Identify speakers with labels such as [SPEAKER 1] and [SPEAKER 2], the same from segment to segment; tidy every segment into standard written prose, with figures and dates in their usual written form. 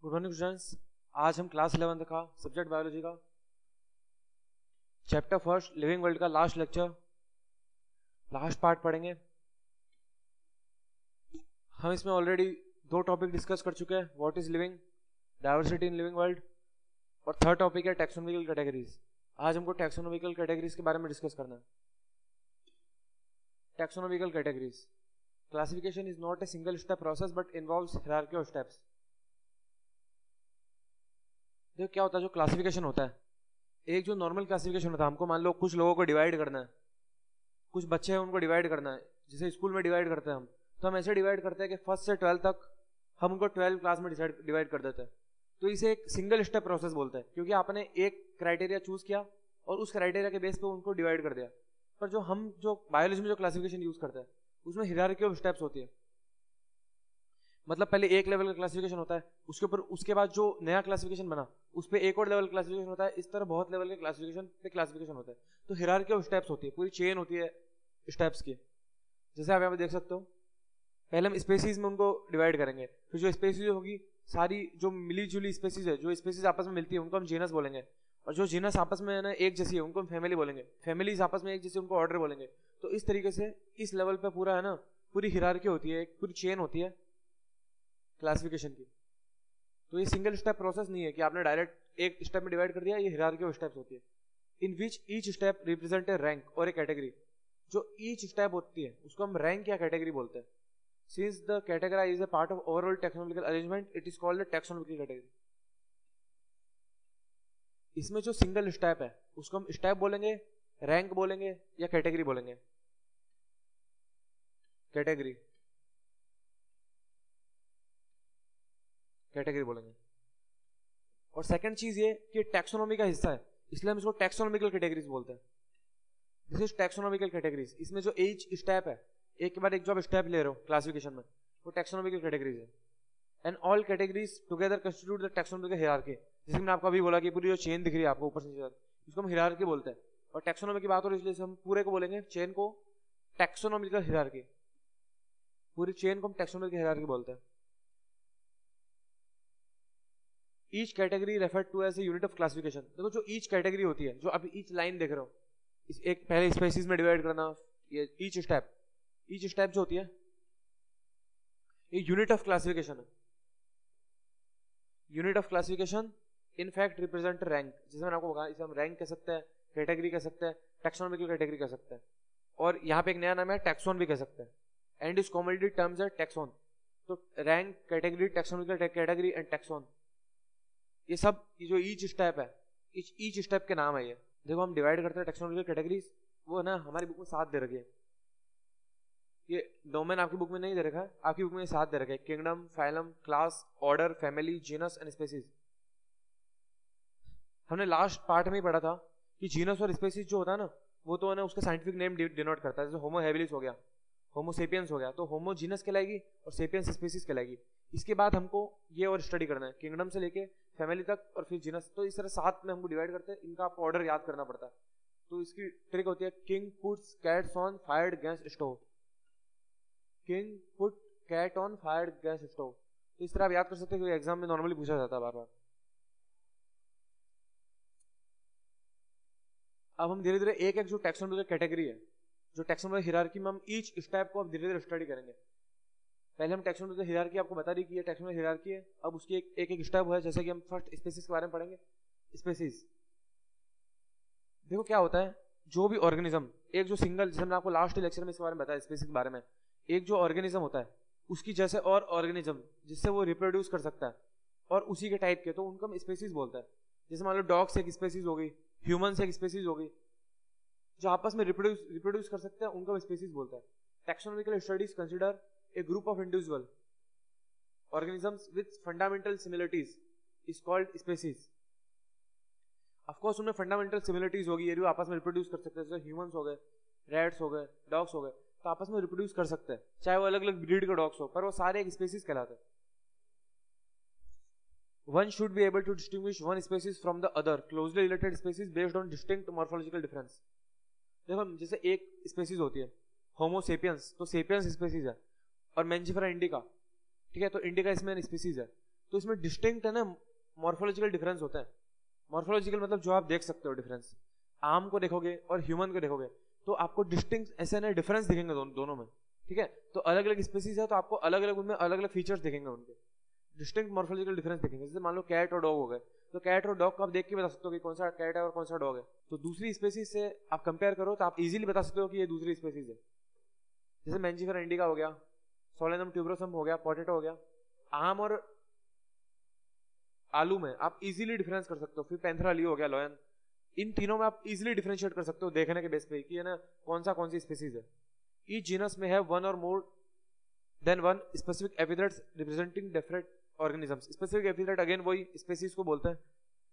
[SPEAKER 1] Good morning students. आज हम class 11 का सब्जेक्ट बायोलॉजी का चैप्टर फर्स्ट लिविंग वर्ल्ड का लास्ट लेक्चर लास्ट पार्ट पढ़ेंगे। हम इसमें ऑलरेडी दो टॉपिक डिस्कस कर चुके हैं, what is living, diversity in living world, और थर्ड टॉपिक है टैक्सोनॉमिकल कैटेगरीज। आज हमको टैक्सोनॉमिकल कैटेगरीज के बारे में डिस्कस करना है। Taxonomical categories classification is not a single step process but involves hierarchy of steps. देखो क्या होता है, जो क्लासिफिकेशन होता है, एक जो नॉर्मल क्लासिफिकेशन होता है, हमको मान लो कुछ लोगों को डिवाइड करना है, कुछ बच्चे हैं उनको डिवाइड करना है, जैसे स्कूल में डिवाइड करते हैं हम, तो हम ऐसे डिवाइड करते हैं कि फर्स्ट से 12 तक हम उनको 12 क्लास में डिवाइड कर देते हैं। तो इसे एक सिंगल स्टेप प्रोसेस बोलते हैं, क्योंकि आपने एक क्राइटेरिया चूज किया और उस क्राइटेरिया के बेस पे उनको डिवाइड कर दिया। पर जो बायोलॉजी में जो क्लासिफिकेशन यूज करते हैं उसमें हायरार्की ऑफ स्टेप्स होती है। मतलब पहले एक लेवल का क्लासिफिकेशन होता है, उसके ऊपर उसके बाद जो नया क्लासिफिकेशन बना उस पर एक और लेवल क्लासिफिकेशन होता है, इस तरह बहुत लेवल के क्लासिफिकेशन होता है। तो हायरार्की ऑफ स्टेप्स होती है, पूरी चेन होती है स्टेप्स की। जैसे आप यहाँ पे देख सकते हो, पहले हम स्पेसीज में उनको डिवाइड करेंगे, फिर जो स्पेसीज होगी सारी जो मिली जुली स्पेसीज है, जो स्पेसीज आपस में मिलती है उनको हम जीनस बोलेंगे, और जो जीनस आपस में है ना एक जैसी है उनको हम फैमिली बोलेंगे, फैमिलीज आपस में एक जैसी उनको ऑर्डर बोलेंगे। तो इस तरीके से इस लेवल पे पूरा है ना, पूरी हायरार्की होती है, एक पूरी चेन होती है क्लासिफिकेशन की। तो ये सिंगल स्टेप प्रोसेस नहीं है कि आपने डायरेक्ट एक स्टेप में डिवाइड कर दिया, ये हायरार्की ऑफ स्टेप्स होती है, in which each step represent a rank और ए कैटेगरी। जो ईच स्टेप होती है उसको हम रैंक या कैटेगरी बोलते हैं। Since the category is a part of overall taxonomical arrangement, it is called taxonomical category. इसमें जो सिंगल स्टेप है उसको हम स्टेप बोलेंगे, रैंक बोलेंगे या कैटेगरी बोलेंगे। कैटेगरी बोलेंगे। और सेकंड चीज ये कि टैक्सोनॉमी का हिस्सा है, इसलिए हम इसको टैक्सोनॉमिकल कैटेगरीज बोलते हैं। This is taxonomical categories. इसमें जो एच स्टेप है, एक के बाद एक जो आप स्टेप ले रहे हो क्लासिफिकेशन में, वो टैक्सोनॉमिकल कैटेगरीज है। And all categories together constitute the taxonomical hierarchy. जैसे मैंने आपको अभी बोला कि पूरी जो चेन दिख रही है आपको ऊपर से नीचे तक, इसको हम हायरार्की बोलते हैं। और टैक्सोनॉमी की बात हो रही है इसलिए हम पूरे को बोलेंगे, चेन को टैक्सोनॉमिकल हायरार्की। पूरी चेन को हम टैक्सोनॉमिकल हायरार्की बोलते हैं। Each category refer to as a unit of classification. देखो जो ईच कैटेगरी होती है, जो अभी ईच लाइन देख रहे हो, इस एक पहले स्पेसीज में डिवाइड करना, ये ईच स्टेप जो होती है ये यूनिट ऑफ क्लासिफिकेशन है। Unit of classification in fact represent rank. जैसे मैंने आपको कहा, इसे हम रैंक कह सकते हैं, कैटेगरी कह सकते हैं, टैक्सोनॉमिकल कैटेगरी कह सकते हैं, और यहाँ पे एक नया नाम है टैक्सोन भी कह सकते हैं। एंड इस कॉमनली टर्म्स है टैक्सोन। तो rank, category, taxonomical category and taxon, ये सब जो ईच स्टेप है, ईच स्टेप के नाम है ये। देखो हम डिवाइड करते हैं टैक्सोनॉमिकल कैटेगरीज, वो ना हमारी बुक में 7 दे रखे हैं। ये डोमेन आपकी बुक में नहीं दे रखा है, आपकी बुक में 7 दे रखे हैं, kingdom, phylum, class, order, family, genus and species. हमने लास्ट पार्ट में ही पढ़ा था कि जीनस और स्पेसीज जो होता है ना, वो तो है ना उसका साइंटिफिक नेम डिनोट करता है। जैसे होमो हैबिलिस हो गया, होमो सेपियंस हो गया, तो होमो जीनस कहलाएगी और सेपियंस स्पेसीज कहलाएगी। इसके बाद हमको ये और स्टडी करना है, किंगडम से लेके फैमिली तक और फिर जीनस। तो इस तरह 7 में हमको डिवाइड करते हैं, इनका आपको ऑर्डर याद करना पड़ता है। तो इसकी ट्रिक होती है king puts cats on fired gas stove. King put cat on fired gas stove. तो इस तरह आप याद कर सकते हैं, क्योंकि एग्जाम में नॉर्मली पूछा जाता है बार बार। अब हम धीरे धीरे एक एक जो टैक्सोनॉमिकल कैटेगरी है, जो टैक्सोनॉमिकल हायरार्की में हम ईच स्टेप को अब धीरे धीरे स्टडी करेंगे। पहले हम टैक्सोनॉमिकल हायरार्की आपको बता दी कि ये टैक्सोनॉमिकल हायरार्की है। अब उसकी एक स्टेप है, जैसे कि हम फर्स्ट स्पेसीज के बारे में पढ़ेंगे। स्पेसीज देखो क्या होता है, जो भी ऑर्गेनिज्म, एक जो सिंगल, जैसे मैंने आपको लास्ट लेक्चर में इसके बारे में बताया स्पेसीज के बारे में, एक जो ऑर्गेनिज्म होता है उसकी जैसे और ऑर्गेनिज्म जिससे वो रिप्रोड्यूस कर सकता है और उसी के टाइप के, तो उनको हम स्पेसीज बोलते हैं। जैसे मान लो डॉग्स एक स्पेसीज हो गई, ह्यूमन एक स्पेसीज हो गई, जो आपस में रिप्रोड्यूस कर सकते हैं उनको हम स्पेसीज बोलते हैं। Taxonomical studies consider a group of individual organisms with fundamental similarities is called species. Of course उनमें फंडामेंटल सिमिलरिटीज होगी, ये भी आपस में रिप्रोड्यूस कर सकते हैं। जैसे ह्यूमंस हो गए, रैट्स हो गए, डॉग्स हो गए, तो आपस में रिप्रोड्यूस कर सकते हैं, चाहे वो अलग अलग ब्रीड के डॉग्स हो, पर वो सारे एक स्पेसीज कहलाते हैं। One should be able to distinguish one species from the other closely related species based on distinct morphological difference. देखो जैसे एक स्पेसीज होती है होमो सेपियंस, तो सेपियंस स्पेसीज है, और मैंजिफेरा इंडिका, ठीक है, तो इंडिका इसमें स्पीसीज है। तो इसमें डिस्टिंक्ट है ना मॉर्फोलॉजिकल डिफरेंस होता है। मॉर्फोलॉजिकल मतलब जो आप देख सकते हो डिफरेंस, आम को देखोगे और ह्यूमन को देखोगे तो आपको डिस्टिंक्ट ऐसे ना डिफरेंस दिखेंगे दोनों में, ठीक है। तो अलग अलग स्पीसीज है तो आपको अलग अलग उनमें अलग अलग फीचर्स दिखेंगे, उनके डिस्टिंक्ट मॉर्फोलॉजिकल डिफरेंस दिखेंगे। जैसे मान लो कैट और डॉग हो गए, तो कैट और डॉग को आप देख के बता सकते हो कि कौन सा कैट है और कौन सा डॉग है। तो दूसरी स्पीसीज से आप कंपेयर करो तो आप इजीली बता सकते हो कि ये दूसरी स्पीसीज है। जैसे मैंजीफेरा इंडिका हो गया, सोलेनम ट्यूबरोसम हो गया, पोटैटो हो गया। आम और आलू में आप इजीली डिफरेंस कर सकते हो। फिर पैंथेरा लियो हो गया, लॉयन, इन तीनों में आप इजीली डिफरेंशिएट कर सकते हो देखने के बेस पे कि है ना कौन सी स्पीसीज है। ईच जीनस में है वन और more than one specific epithets representing different organisms। specific epithet again वही species को बोलते हैं,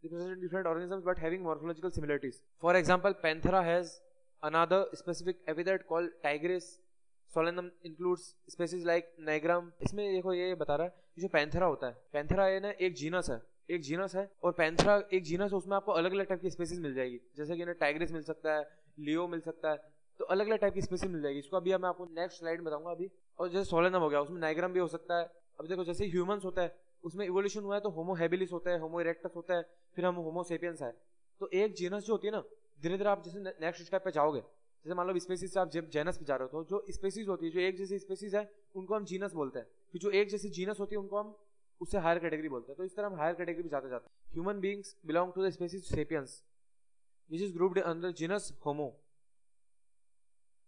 [SPEAKER 1] representing different organisms but having morphological similarities। For example, Panthera has another specific epithet called Tigris। Solanum includes species like Nigrum। इसमें देखो ये बता रहा है जो पैंथेरा होता है, पैंथेरा ये ना एक जीनस है और पैंथेरा एक जीनस है, उसमें आपको अलग अलग टाइप की स्पेसीज मिल जाएगी। जैसे कि ना टाइग्रिस मिल सकता है, लियो मिल सकता है, तो अलग अलग टाइप की स्पेसीज मिल जाएगी। इसको अभी मैं आपको नेक्स्ट स्लाइड में बताऊंगा अभी। और जैसे सोलेनम हो गया, उसमें नाइग्राम भी हो सकता है। अब देखो जैसे ह्यूमंस होता है उसमें इवोल्यूशन हुआ है तो होमो हैबिलिस होता है, होमो इरेक्टस होता है, फिर हम होमो सेपियंस है। तो एक जीनस जो होती है ना, धीरे धीरे आप जैसे नेक्स्ट स्टेप पे जाओगे, जैसे मान लो स्पेसीज से आप जब जेनस पे जा रहे हो तो जो स्पेसीज होती है, जो एक जैसी स्पेसीज है उनको हम जीनस बोलते हैं। फिर जो एक जैसी जीनस होती है उनको हम उससे हायर कैटेगरी बोलते हैं। तो इस तरह हम हायर कैटेगरी पे जाते जाते human beings belong to the species sapiens which is grouped under genus homo.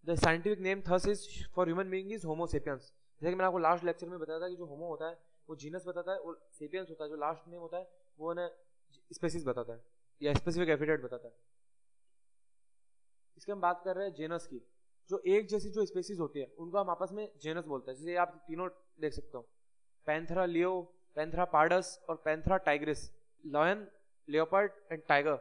[SPEAKER 1] The scientific name thus is for human being is homo sapiens. जैसे कि मैंने आपको लास्ट लेक्चर में बताया था कि जो होमो होता है वो जीनस बताता है और सेपियंस होता है जो लास्ट नेम होता है वो ना स्पेसीज बताता है या स्पेसिफिक एपिथेट बताता है। इसके हम बात कर रहे हैं जेनस की। जो एक जैसी जो स्पेसीज होती है उनको हम आपस में जेनस बोलते हैं। जैसे आप तीनों देख सकते हो, पैंथेरा लियो, पैंथेरा पार्डस और Panthera Tigris. Lion, leopard and tiger,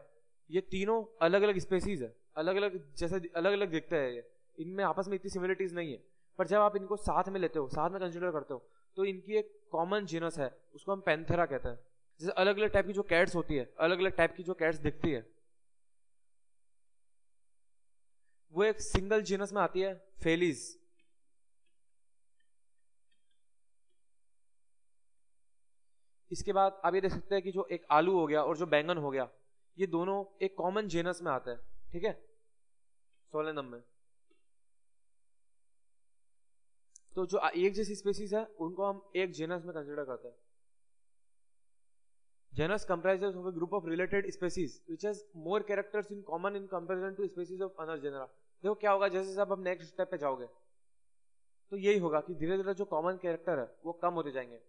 [SPEAKER 1] ये तीनों अलग अलग स्पेसीज है, अलग अलग जैसे अलग अलग दिखते हैं ये, इनमें आपस में इतनी सिमिलरिटीज नहीं है। पर जब आप इनको साथ में लेते हो, साथ में कंसिडर करते हो, तो इनकी एक कॉमन जीनस है, उसको हम पैंथेरा कहते हैं। जैसे अलग अलग टाइप की जो कैट्स होती है, अलग अलग टाइप की जो कैट्स दिखती है, वो एक सिंगल जीनस में आती है, फेलिस। इसके बाद आप ये देख सकते हैं कि जो एक आलू हो गया और जो बैंगन हो गया, ये दोनों एक कॉमन जीनस में आते हैं, ठीक है, सोलेनम में। तो जो एक जैसी स्पेसीज है उनको हम एक जेनस में कंसीडर करते हैं। Genus comprises of a group of related species which has more characters in common in comparison to species of other genera। देखो क्या होगा जैसे जब आप नेक्स्ट स्टेप पे जाओगे तो यही होगा कि धीरे धीरे जो कॉमन कैरेक्टर है वो कम होते जाएंगे।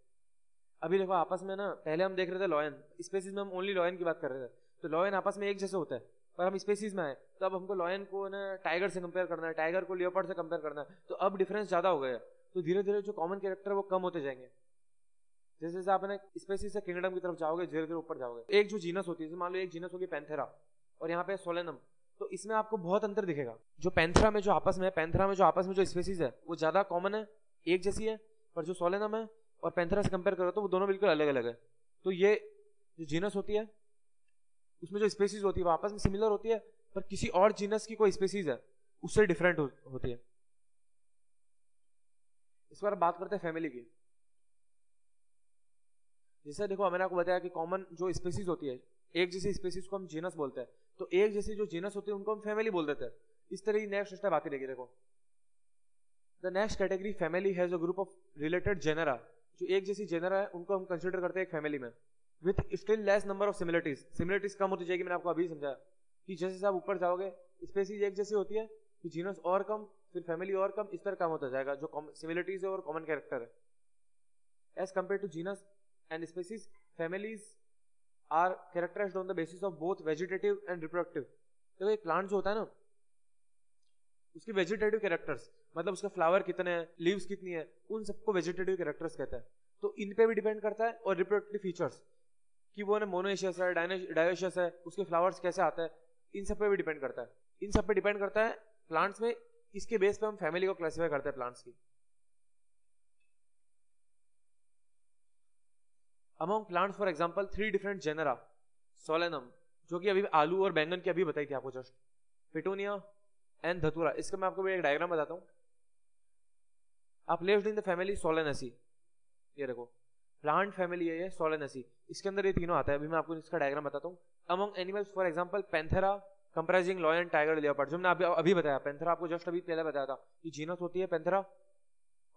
[SPEAKER 1] अभी देखो आपस में ना, पहले हम देख रहे थे लॉयन स्पेसीज में, हम ओनली लॉयन की बात कर रहे थे, तो लॉयन आपस में एक जैसे होता है, पर हम स्पेसीज में आए तो अब हमको लॉयन को ना टाइगर से कंपेयर करना है, टाइगर को लियोपार्ड से कंपेयर करना है, तो अब डिफरेंस ज्यादा हो गया। तो धीरे धीरे जो कॉमन कैरेक्टर है वो कम होते जाएंगे। जैसे जैसे आपने स्पेसीज से किंगडम की तरफ जाओगे, धीरे धीरे ऊपर जाओगे। एक जो जीनस होती है, मान लो एक जीनस होगी पैंथेरा और यहाँ पे सोलेनम, तो इसमें आपको बहुत अंतर दिखेगा। जो पैंथेरा में जो आपस में जो स्पेसीज है वो ज्यादा कॉमन है, एक जैसी है, पर जो सोलेनम है और पैंथेरा से कंपेयर करो तो वो दोनों बिल्कुल अलग अलग है। तो ये जो जीनस होती है उसमें जो स्पेसीज होती है वो आपस में सिमिलर होती है, पर किसी और जीनस की कोई स्पेसीज है उससे डिफरेंट होती है। इस बार बात करते हैं फैमिली की। जैसे देखो मैंने आपको बताया कि कॉमन जो स्पेसीज होती है, एक जैसी स्पेसीज को हम जीनस बोलते हैं, तो एक जैसी जो जीनस होती है उनको हम फैमिली बोल देते हैं। इस तरह नेक्स्ट स्टेप आती रहेगी। देखो the next category family has a group of related genera. जो एक जैसी जेनरा है उनको हम कंसिडर करते हैं एक फैमिली में, with still less number of similarities. Similarities कम होती जाएगी। मैंने आपको अभी समझाया कि जैसे जैसे आप ऊपर जाओगे स्पेसीज एक जैसी होती है, फिर जीनस और कम, फिर फैमिली और कम, इस तरह कम होता जाएगा जो सिमिलरिटीज है और कॉमन कैरेक्टर है। As compare to genus and species, families are characterized on the basis of both vegetative and reproductive। तो एक प्लांट जो होता है ना, उसकी वेजिटेटिव कैरेक्टर्स, मतलब उसका फ्लावर कितने हैं, लीव्स कितनी है, उन सबको वेजिटेटिव कैरेक्टर्स कहते हैं। तो इन पे भी डिपेंड करता है, और रिप्रोडक्टिव फीचर्स कि वो मोनोएशियस है, डायोशियस है, उसके फ्लावर्स कैसे आते हैं, इन सब पे भी डिपेंड करता है। इन सब पे डिपेंड करता है प्लांट्स में। इसके बेस पे हम फैमिली को क्लासिफाई करते हैं प्लांट्स की। Among plants, for example, 3 different genera: Solanum, जो कि अभी आलू और बैंगन की अभी बताई थी आपको जस्ट, पिटूनिया एंड धतूरा। इसका मैं आपको एक डायग्राम बताता हूँ। आप placed in the family Solanaceae, ये देखो प्लांट फैमिली है ये सोलेनेसी, इसके अंदर ये तीनों आता है। अभी मैं आपको इसका डायग्राम बताता हूँ। Among animals for example Panthera comprising lion, tiger, leopard, जो मैंने अभी बताया। पैंथेरा आपको जस्ट अभी पहले बताया था कि जीनस होती है पैंथेरा,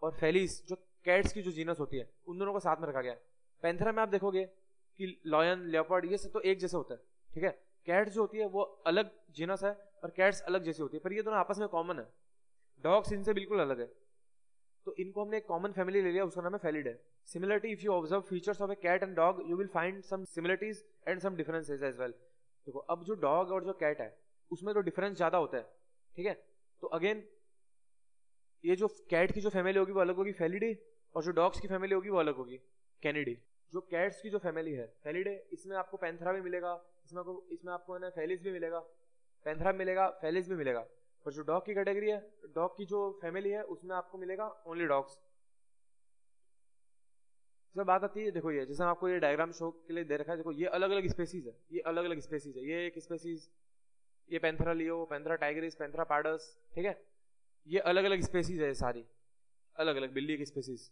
[SPEAKER 1] और फेलिस जो कैट्स की जो जीनस होती है, उन दोनों को साथ में रखा गया है। पैंथेरा में आप देखोगे कि लॉयन, लेपर्ड ये सब तो एक जैसे होता है, ठीक है। कैट्स जो होती है वो अलग जीनस है और कैट्स अलग जैसी होती है, पर ये दोनों आपस में कॉमन है। डॉग्स इनसे बिल्कुल अलग है, तो इनको हमने एक कॉमन फैमिली ले लिया, उसका नाम है Felidae. Similarity, if you observe features of a cat and dog you will find some similarities and some differences as well. देखो अब जो डॉग और जो कैट है उसमें तो डिफरेंस ज्यादा होता है, ठीक है। तो अगेन ये जो कैट की जो फैमिली होगी वो अलग होगी, फेलिडे, और जो डॉग्स की फैमिली होगी वो अलग होगी, कैनिडी। जो कैट्स की जो फैमिली है फेलिडे, इसमें आपको पैंथेरा भी मिलेगा, इसमें आपको है ना फेलिस भी मिलेगा, पैंथेरा भी मिलेगा, फेलिस भी मिलेगा। पर जो डॉग की कैटेगरी है, डॉग की जो फैमिली है उसमें आपको मिलेगा ओनली डॉग्स। जब बात आती है, देखो ये जैसे आपको ये डायग्राम शो के लिए दे रखा है, देखो ये अलग अलग स्पेसीज है, ये अलग अलग स्पेसीज है, ये एक स्पेसीज, ये Panthera leo, Panthera tigris, Panthera pardus, ठीक है। ये अलग अलग स्पेसीज है, सारी अलग अलग बिल्ली की स्पेसीज।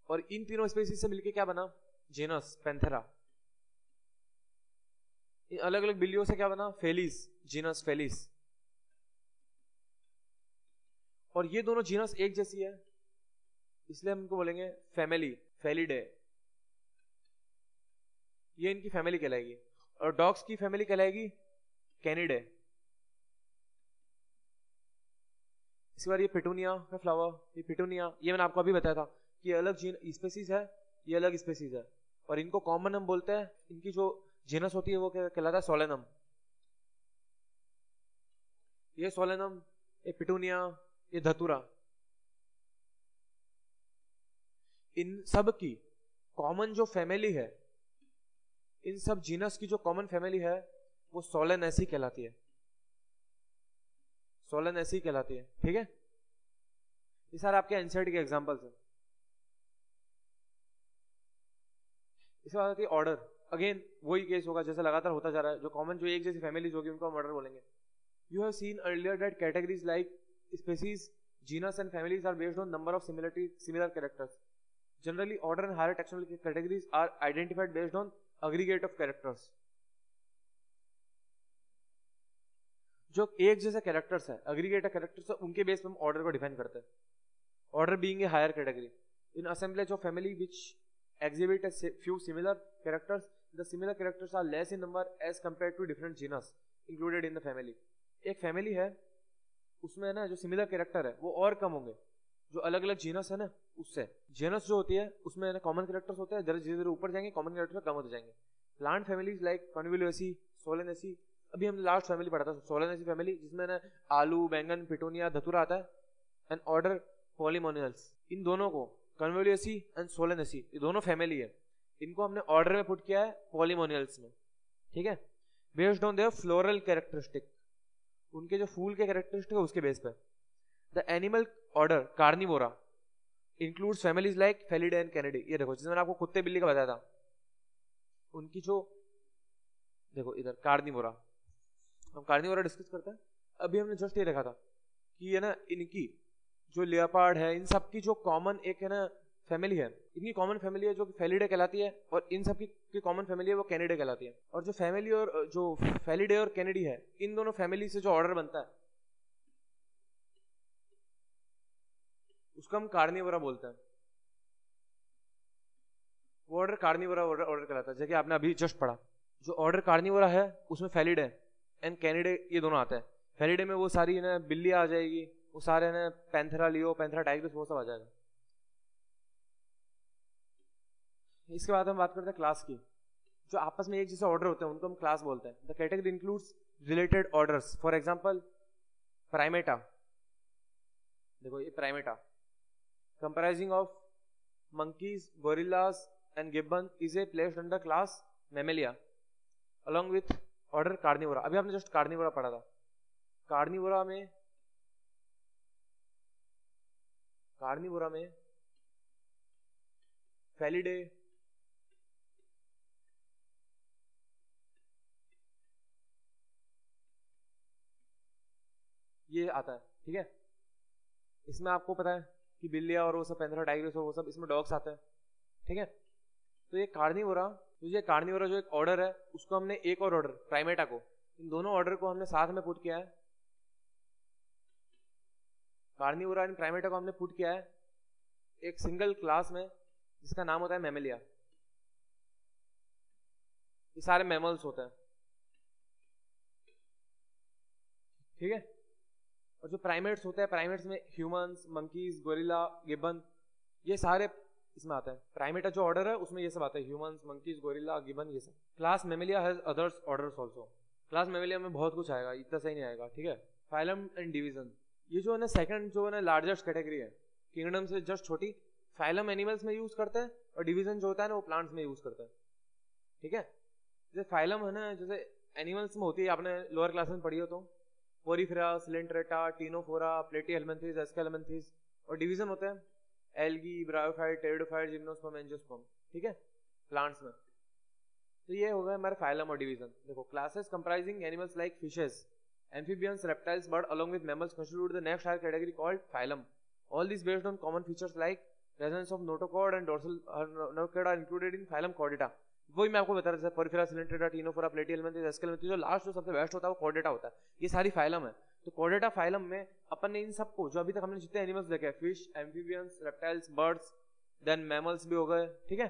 [SPEAKER 1] और इन तीनों स्पेसीज से मिलके क्या बना, जेनस पैंथेरा। इन अलग अलग बिल्लियों से क्या बना, फेलिस, जीनस फेलिस। और ये दोनों जीनस एक जैसी है, इसलिए हम इनको बोलेंगे फैमिली, फेलिडे। ये इनकी फैमिली कहलाएगी। और डॉग्स की फैमिली कहलाएगी कैनिडे। इसी बार ये पिटूनिया का फ्लावर, ये पिटूनिया, ये मैंने आपको अभी बताया था कि अलग स्पेसीज है, ये अलग स्पेसीज है, और इनको कॉमन हम बोलते हैं, इनकी जो जीनस होती है वो कहलाता है सोलेनम। ये सोलेनम, ये पिटूनिया, ये धतूरा, इन सब की कॉमन जो फैमिली है, इन सब जीनस की जो कॉमन फैमिली है वो सोलेनेसी कहलाती है, सोलेनेसी कहलाती है, ठीक है। ये सारे आपके एनसीईआरटी के एग्जांपल्स हैं। इसके बाद आती है ऑर्डर। अगेन वही केस होगा जैसे लगातार होता जा रहा है, जो कॉमन जो एक जैसी फैमिलीज होगी उनको हम ऑर्डर बोलेंगे। You have seen earlier that categories like species, genus and families are based on number of similar characters. Generally, order and higher taxonomic categories are identified based on aggregate of characters. जो एक जैसे characters है, aggregate characters है, उनके base पे हम order को define करते हैं। Order being a higher category in assemblage of family which exhibit a few similar characters, the similar characters are less in number as compared to different genus included in the family. एक family है उसमें ना जो similar character है वो और कम होंगे जो अलग अलग जीनस है ना उससे। जीनस जो होती है उसमें ना कॉमन कैरेक्टर्स होते हैं, धीरे धीरे ऊपर जाएंगे कॉमन कैरेक्टर कम होते जाएंगे। प्लांट फैमिलीज लाइक कॉन्वोल्यूएसी, सोलेनेसी, अभी हमने लास्ट फैमिली पढ़ा था सोलेनेसी फैमिली, जिसमें ना आलू, बैंगन, पिटूनिया, धतूरा आता है। एंड ऑर्डर पॉलीमोनियल्स, इन दोनों को कॉन्वोल्यूएसी एंड सोलेनेसी, ये दोनों फैमिली है, इनको हमने ऑर्डर में पुट किया है पॉलीमोनियल्स में, ठीक है। Based on their floral characteristic, उनके जो फूल के कैरेक्टरिस्टिक है उसके बेस पे। The animal order Carnivora includes families like Felidae and Canidae. ये देखो जिसमें मैंने आपको कुत्ते बिल्ली का बताया था, उनकी जो देखो इधर कार्निवोरा, हम कार्निवोरा डिस्कस करते हैं। अभी हमने जस्ट ये देखा था कि है ना इनकी जो लेपर्ड है, इन सब की जो कॉमन एक है ना फैमिली है, इनकी कॉमन फैमिली है जो फेलिडे कहलाती है, और इन सब की कॉमन फैमिली है वो कैनिडे कहलाती है। और जो फैमिली और जो फेलिडे और कैनिडी है, इन दोनों फैमिली से जो ऑर्डर बनता है उसको हम कार्निवोरा बोलते हैं। वो ऑर्डर कार्निवोरा ऑर्डर कहलाता है, जैसे कि आपने अभी जस्ट पढ़ा। जो ऑर्डर कार्निवोरा है उसमें फेलिडे एंड कैनिडे ये दोनों आते हैं। फेलिडे में वो सारी ना बिल्ली आ जाएगी, वो सारे ना पैंथेरा लियो, पैंथेरा टाइग्रिस, वो सब आ जाएगा। इसके बाद हम बात करते हैं क्लास की। जो आपस में एक जैसे ऑर्डर होते हैं उनको हम क्लास बोलते हैं। The category includes related orders, for example Primata, देखो ये Primata comprising of monkeys, gorillas and gibbon is a placed under class Mammalia along with order Carnivora। अभी आपने जस्ट कार्निवोरा पढ़ा था। कार्निवोरा में फेलिडे, ये आता है, ठीक है। इसमें आपको पता है कि बिल्लियाँ और वो सब पैंथेरा टाइग्रिस और वो सब, इसमें डॉग्स आते हैं, ठीक है। तो ये कार्निवोरा, तो ये कार्निवोरा जो एक ऑर्डर है, उसको हमने एक और ऑर्डर प्राइमेटा को, इन दोनों ऑर्डर को हमने साथ में पुट किया है। कार्निवोरा एंड प्राइमेटा को हमने पुट किया है एक सिंगल क्लास में जिसका नाम होता है मैमेलिया। ये सारे मैमल्स होते हैं, ठीक है। और जो प्राइमेट्स होते हैं, प्राइमेट्स में ह्यूमंस, मंकीज, गोरिल्ला, गिबन, ये सारे इसमें आते हैं। प्राइमेटा जो ऑर्डर है उसमें ये सब आता है, ह्यूमंस, मंकीज, गोरिल्ला, गिबन, ये सब। Class Mammalia has others orders also. Class Mammalia में बहुत कुछ आएगा, इतना सही नहीं आएगा, ठीक है। फाइलम एंड डिवीजन, ये जो है ना सेकंड जो है ना लार्जेस्ट कैटेगरी है, किंगडम से जस्ट छोटी। फाइलम एनिमल्स में यूज करते हैं और डिवीजन जो होता है ना वो प्लांट्स में यूज करते हैं, ठीक है। जैसे फाइलम है ना, जैसे एनिमल्स में होती है, आपने लोअर क्लास में पढ़ी हो तो, पोरीफेरा, सिलेंट्रेटा, टीनोफोरा, प्लेटीहेल्मिन्थेस, एस्केलेमिन्थेस। और डिवीजन होते हैं algae, bryophyte, pteridophyte, gymnosperm, angiosperm, ठीक है, प्लांट्स में। तो ये हो गया हमारे फाइलम और डिवीजन। देखो, classes comprising animals like fishes, amphibians, reptiles, bird along with mammals constitute the next higher category called phylum. All these based on common features like presence of notochord and dorsal notochord are included in phylum Chordata. वही मैं आपको बता रहा था, Porifera, Coelenterata, Ctenophora, Platyhelminthes, एस्केलेमिन्थेस, जो last जो सबसे best होता है वो कॉर्डेटा होता है। ये सारी फाइलम है। तो कॉर्डेटा फाइलम में अपन ने इन सबको, जो अभी तक हमने जितने एनिमल्स देखे, fish, amphibians, reptiles, birds, then mammals भी हो गए, ठीक है,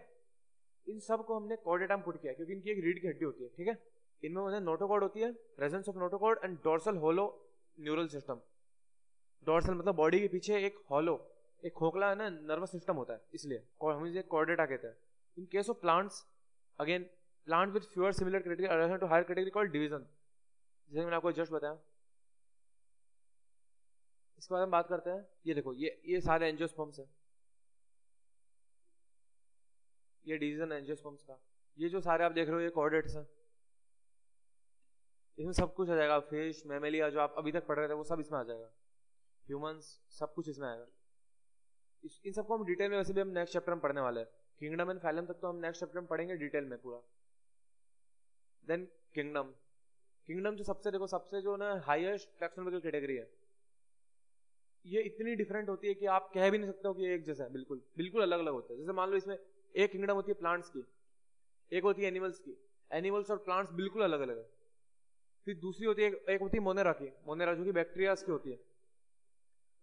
[SPEAKER 1] इन सबको हमने कॉर्डेटा में पुट किया क्योंकि इनकी एक रीढ़ की हड्डी होती है, ठीक है। इनमें मुझे नोटोकॉर्ड होती है, presence of notochord and dorsal hollow neural system. Dorsal मतलब बॉडी के पीछे एक होलो, एक खोखला है ना, नर्वस सिस्टम होता है, इसलिए हम इसे कॉर्डेटा कहते हैं। In case of plants, again plant with fewer similar category other to higher category called division, जैसे मैंने आपको जस्ट बताया। इसके बाद हम बात करते हैं, ये देखो, ये सारे एंजियोस्पर्म्स है, ये डिवीजन एंजियोस्पर्म्स का। ये जो सारे आप देख रहे हो ये कॉर्डेट्स हैं, इसमें सब कुछ आ जाएगा। फिश, मैमेलिया जो आप अभी तक पढ़ रहे थे वो सब इसमें आ जाएगा, ह्यूमंस, सब कुछ इसमें आएगा। इन सबको हम डिटेल में वैसे भी हम नेक्स्ट चैप्टर में पढ़ने वाले हैं। किंगडम एंड फाइलम तक तो हम नेक्स्ट चैप्टर में पढ़ेंगे डिटेल में पूरा। देन किंगडम, किंगडम जो सबसे, देखो सबसे जो ना हाईएस्ट टैक्सोनॉमिकल कैटेगरी है, ये इतनी डिफरेंट होती है कि आप कह भी नहीं सकते हो कि एक जैसा है, बिल्कुल बिल्कुल अलग अलग होता है। जैसे मान लो इसमें एक किंगडम होती है प्लांट्स की, एक होती है एनिमल्स की। एनिमल्स और प्लांट्स बिल्कुल अलग अलग है। फिर दूसरी होती है, एक होती है मोनेरा की, मोनेरा जो कि बैक्टीरियाज की होती है,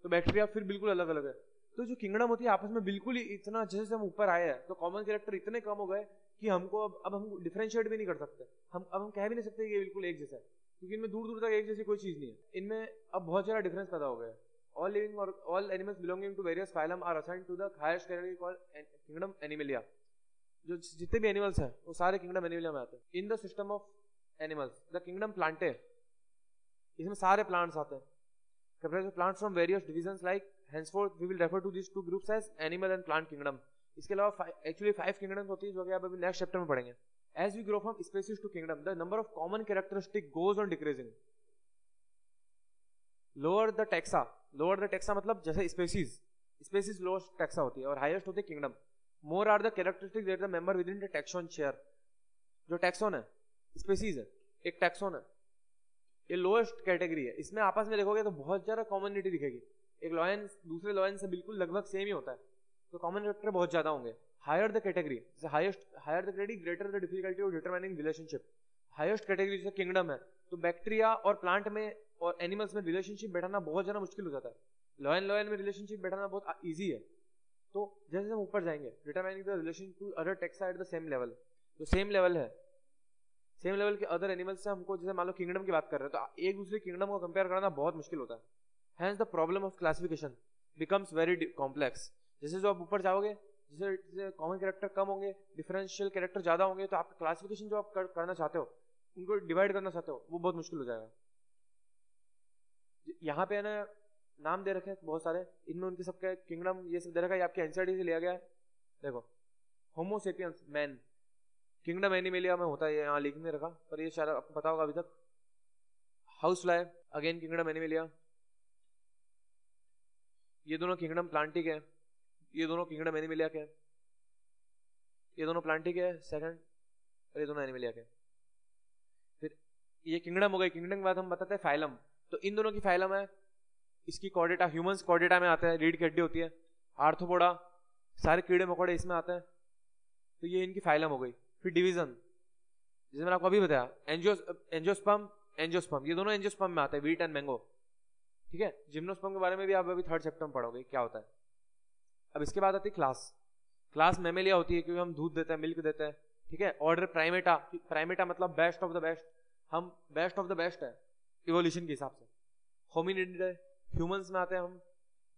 [SPEAKER 1] तो बैक्टीरिया फिर बिल्कुल अलग अलग है। तो जो किंगडम होती है आपस में बिल्कुल ही इतना, जैसे हम ऊपर आए हैं तो कॉमन कैरेक्टर इतने कम हो गए कि हमको अब हम डिफरेंशिएट भी नहीं कर सकते। हम कह भी नहीं सकते कि ये बिल्कुल एक जैसा है, क्योंकि इनमें दूर दूर तक एक जैसी कोई चीज नहीं है। इनमें अब बहुत ज्यादा डिफरेंस पैदा हो गया है। ऑल लिविंग और all animals belonging to various phylum are assigned to the highest category called kingdom Animalia. जो जितने भी एनिमल्स हैं वो सारे किंगडम एनिमलिया में आते हैं। In the system of animals the kingdom Plantae, इसमें सारे प्लांट्स आते हैं। comprised of plants from various divisions like henceforth we will refer to these two groups as animal and plant kingdom. इसके अलावा actually 5 kingdoms होती है जो कि आप अभी नेक्स्ट चैप्टर में पढ़ेंगे। As we grow from species to kingdom, the number of common characteristic goes on decreasing. Lower the taxa मतलब जैसे species lowest taxa होती है और highest होती है kingdom. More are the characteristics that the member within the taxon share. जो taxon है, species है, एक taxon है, ये लोएस्ट कैटेगरी है। इसमें आपस में देखोगे तो बहुत ज्यादा कॉमनिटी दिखेगी। एक लॉयन दूसरे लॉयन से बिल्कुल लगभग सेम ही होता है, तो कॉमन कैरेक्टर बहुत ज्यादा होंगे। Higher the category, higher the category greater the difficulty of determining relationship. Highest category जैसे किंगडम है तो बैक्टीरिया और प्लांट में और एनिमल्स में रिलेशनशिप बैठाना बहुत ज्यादा मुश्किल हो जाता है। लॉयन में रिलेशनशिप बैठाना बहुत ईजी है। तो जैसे हम ऊपर जाएंगे, determining the relation to other taxa at the same level, जो सेम लेवल है, सेम लेवल के अदर एनिमल्स से हमको, जैसे मान लो किंगडम की बात कर रहे हैं तो एक दूसरे किंगडम को कंपेयर करना बहुत मुश्किल होता है। Hence the problem of classification becomes very complex. जैसे जो आप ऊपर जाओगे, जैसे कॉमन कैरेक्टर कम होंगे, डिफरेंशियल कैरेक्टर ज्यादा होंगे, तो आपका क्लासिफिकेशन जो आप करना चाहते हो, उनको डिवाइड करना चाहते हो, वो बहुत मुश्किल हो जाएगा। यहाँ पे ना नाम दे रखे हैं बहुत सारे, इनमें उनके सबके किंगडम ये सब दे रखा है, आपके एनसीईआरटी से लिया गया है। देखो, होमो सेपियंस मैन किंगडम एनिमलिया में होता है, यहाँ लिख नहीं रखा पर ये शायद आपको पता होगा अभी तक। House fly again kingdom Animalia. ये दोनों किंगडम प्लांटिक है, ये दोनों किंगडम एनिमलिया के, ये दोनों प्लांटिक है सेकंड, और ये दोनों एनिमलिया के। फिर ये किंगडम हो गई। किंगडम के बाद हम बताते हैं फाइलम। तो इन दोनों की फाइलम है, इसकी कॉर्डेटा, ह्यूमंस कॉर्डेटा में आता है, रीढ़ की हड्डी होती है। आर्थ्रोपोडा, सारे कीड़े मकोड़े इसमें आते हैं, तो ये इनकी फाइलम हो गई। फिर डिवीजन, जैसे मैंने आपको अभी बताया, एंजियोस्पर्म, एंजियोस्पर्म, ये दोनों एंजियोस्पर्म में आते हैं, व्हीट एंड मैंगो, ठीक है। जिम्नोस्पर्म के बारे में भी आप अभी 3rd चैप्टर में पढ़ोगे क्या होता है। अब इसके बाद आती है क्लास। क्लास मैमेलिया होती है क्योंकि हम दूध देते हैं, मिल्क देते हैं, ठीक है। ऑर्डर प्राइमेटा, प्राइमेटा मतलब बेस्ट ऑफ द बेस्ट, हम बेस्ट ऑफ द बेस्ट है इवोल्यूशन के हिसाब से। होमिनिड है, ह्यूमंस में आते हैं हम,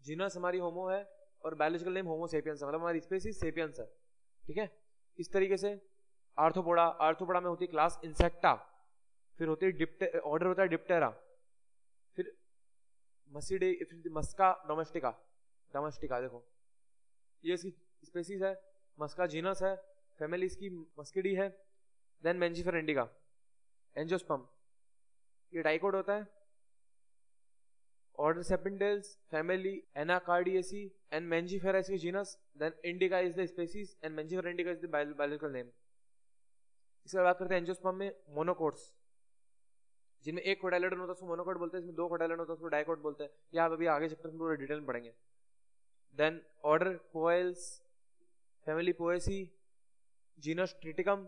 [SPEAKER 1] जीनस हमारी होमो है और बायोलॉजिकल नेम होमो सेपियंस है, मतलब हमारी स्पीसीज सेपियंस है, ठीक है। इस तरीके से आर्थ्रोपोडा, आर्थ्रोपोडा में होती है क्लास इंसेक्टा, फिर होती है ऑर्डर होता है डिप्टेरा, फिर मस्का डोमेस्टिका, डोमेस्टिका देखो ये इसकी स्पेसीज है, मस्का जीनस है, फैमिली इसकी मस्किडी है, देन मेंजिफेरा इंडिका, एंजियोस्पर्म ये डाइकोट होता है, order Sapindales, family Anacardiaceae and Mangifera इसकी genus, then indica is the species and Mangifera indica is the biological name. इसके बाद बात करते हैं एंजियोस्पर्म में मोनोकोट्स, जिनमें एक कोटाइलेडन होता है उसको मोनोकोट बोलते हैं, इसमें 2 कोटाइलेडन होता है उसको डाइकोट बोलते हैं। ये आप अभी आगे चैप्टर में पूरा डिटेल में पढ़ेंगे। Then order Poales, family Poaceae, genus Triticum,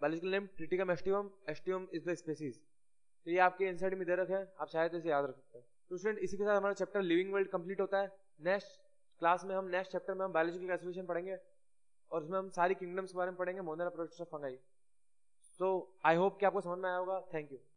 [SPEAKER 1] biological name Triticum aestivum, aestivum is the species. तो ये आपके इनसाइड में दे रखे हैं, आप शायद इसे याद रख सकते हैं। तो स्टूडेंट इसी के साथ हमारा चैप्टर लिविंग वर्ल्ड कंप्लीट होता है। नेक्स्ट क्लास में हम, नेक्स्ट चैप्टर में हम बायोलॉजिकल क्लासिफिकेशन पढ़ेंगे और उसमें हम सारी किंगडम्स के बारे में पढ़ेंगे, मोनरा, प्रोटिस्टा, फंगाई। तो आई होप कि आपको समझ में आया होगा। Thank you.